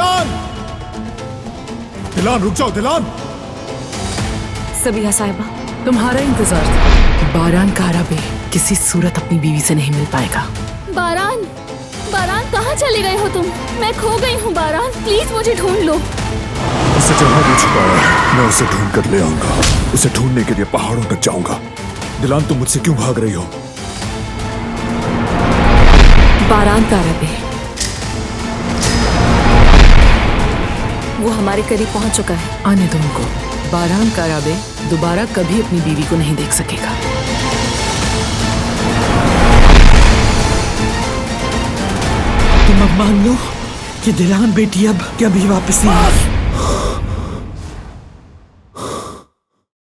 दिलान! दिलान, रुक जाओ दिलान! सबिहा साहिबा, तुम्हारा इंतजार था। बारान काराबे किसी सूरत अपनी बीवी से नहीं मिल पाएगा। बारान, बारान कहाँ चले गए हो तुम? मैं खो गई हूँ बारान, प्लीज मुझे ढूंढ लो। उसे जहाँ भी छुपाया है, मैं उसे ढूंढ कर ले आऊंगा। उसे ढूंढने के लिए पहाड़ों तक जाऊंगा। दिलान, तुम मुझसे क्यों भाग रही हो? बारान काराबे, वो हमारे करीब पहुंच चुका है। आने दो उनको। बारान काराबे दोबारा कभी अपनी बीवी को नहीं देख सकेगा। तुम अब मान लो कि दिलान बेटी अब कभी वापस नहीं आएगी।